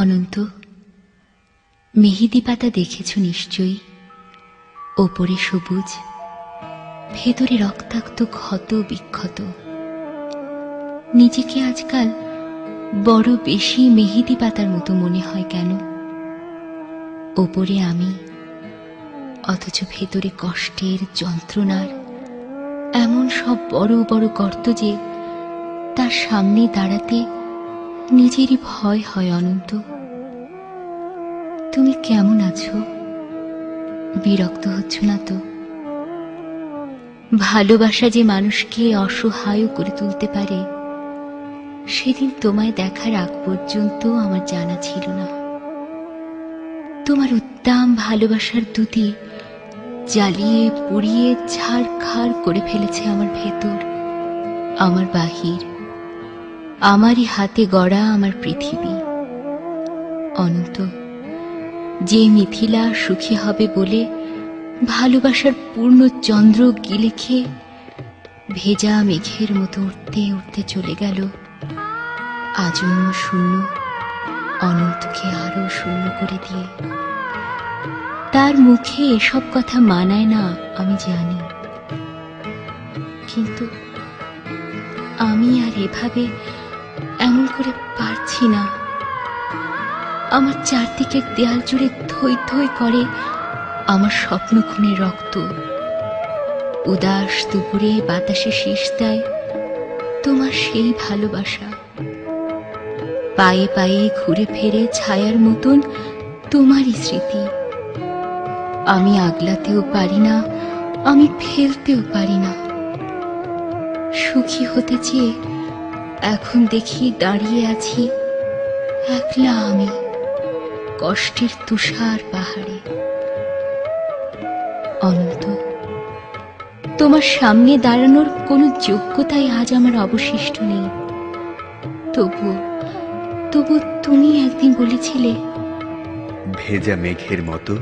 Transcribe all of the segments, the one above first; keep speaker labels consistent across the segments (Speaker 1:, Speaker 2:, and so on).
Speaker 1: অনন্ত, মেহেদি পাতা দেখেছ নিশ্চয়ই। ওপরে সবুজ, ভেতরে রক্তাক্ত ক্ষত বিক্ষত। নিজেকে আজকাল বড় বেশি মেহেদি পাতার মতো মনে হয় কেন? ওপরে আমি, অথচ ভেতরে কষ্টের, যন্ত্রণার এমন সব বড় বড় গর্ত যে তার সামনে দাঁড়াতে নিজেরই ভয় হয়। অনন্ত, তুমি কেমন আছো? বিরক্ত হচ্ছ না তো? ভালোবাসা যে মানুষকে অসহায় করে তুলতে পারে, সেদিন তোমায় দেখার আগ পর্যন্ত আমার জানা ছিল না। তোমার উদ্দাম ভালোবাসার দুটি জ্বালিয়ে পুড়িয়ে ছাড়খাড় করে ফেলেছে আমার ভেতর, আমার বাহির, আমারই হাতে গড়া আমার পৃথিবী। অনন্ত, যে মিথিলা সুখী হবে বলে ভালোবাসার পূর্ণ চন্দ্র গিলে খেয়ে ভেজা মেঘের মতো উঠতে উঠতে চলে গেল, আজন্ম শূন্য অনন্তকে আরো শূন্য করে দিয়ে। তার মুখে এসব কথা মানায় না আমি জানি, কিন্তু আমি আর এভাবে এমন করে পারছি না। আমার চারদিকের দেয়াল জুড়ে থই থই করে আমার স্বপ্ন খুনের রক্ত। উদাস দুপুরে বাতাসে শীষ দেয় তোমার সেই ভালোবাসা। পায়ে পায়ে ঘুরে ফেরে ছায়ার মতন তোমারই স্মৃতি। আমি আগলাতেও পারি না, আমি ফেলতেও পারি না। সুখী হতে চেয়ে এখন দেখি দাঁড়িয়ে আছি একলা আমি কষ্টের তুষার পাহাড়ে। অনন্ত, তোমার সামনে দাঁড়ানোর কোনো যোগ্যতাই আজ আমার অবশিষ্ট নেই। তবু তুমি একদিন বলেছিলে,
Speaker 2: ভেজা মেঘের মতো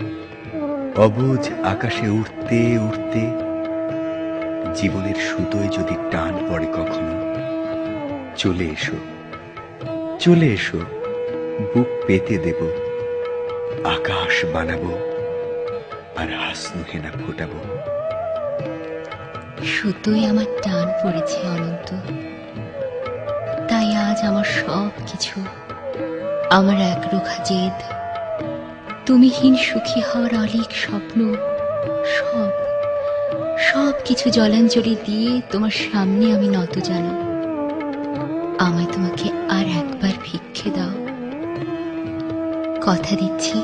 Speaker 2: অবুঝ আকাশে উঠতে উঠতে জীবনের সুতোয় যদি টান পড়ে কখনো, চলে এসো, চলে এসো, বুক পেতে দেব, আকাশ বানাবো আর হাসনুহেনা ফোটাবো।
Speaker 1: সুতোয় আমার টান পড়েছে অনন্ত, তাই আজ আমার সব কিছু, আমার একরোখা জেদ, তুমিহীন সুখী হওয়ার অলিক স্বপ্ন, সব কিছু জলাঞ্জলি দিয়ে তোমার সামনে আমি নত জানো। আমায় তোমাকে আর একবার ভিক্ষে দাও। কথা দিচ্ছি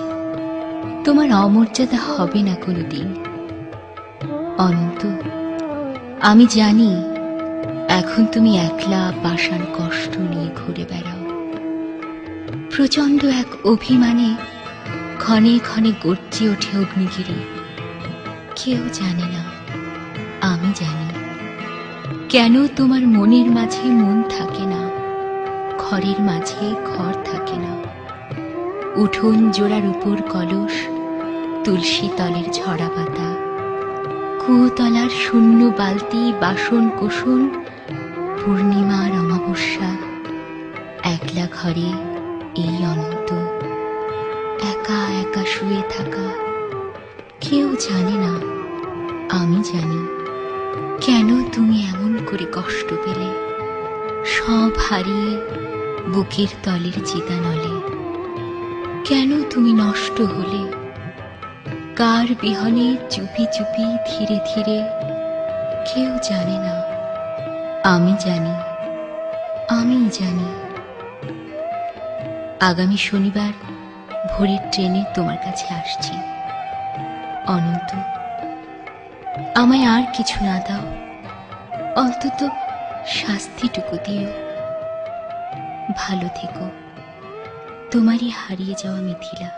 Speaker 1: তোমার অমর্যাদা হবে না কোনোদিন। অনন্ত, আমি জানি এখন তুমি একলা পাষাণ কষ্ট নিয়ে ঘুরে বেড়াও। প্রচন্ড এক অভিমানে ক্ষণে ক্ষণে গর্জে ওঠে অগ্নিগিরি। কেউ জানে না, আমি জানি কেন তোমার মনের মাঝে মন থাকে না, ঘরের মাঝে ঘর থাকে না। উঠোন জোড়ার উপর কলস, তুলসী তলের ঝরা পাতা, কুতলার শূন্য বালতি, বাসন কোসন, পূর্ণিমার অমাবস্যা, একলা ঘরে এই অনন্ত একা একা শুয়ে থাকা। কেউ জানে না, আমি জানি কেন তুমি এমন করে কষ্ট পেলে, সব হারিয়ে বুকের তলের চিতানলে। কেন তুমি নষ্ট হলে, কার বিহনে চুপি চুপি ধীরে ধীরে। কেউ জানে না, আমি জানি, আমি জানি। আগামী শনিবার ভোরের ট্রেনে তোমার কাছে আসছি। অনন্ত, আমায় আর কিছু না দাও, অন্তত শাস্তিটুকু দিও। ভালো থেকো, তোমারই হারিয়ে যাওয়া মিথিলা।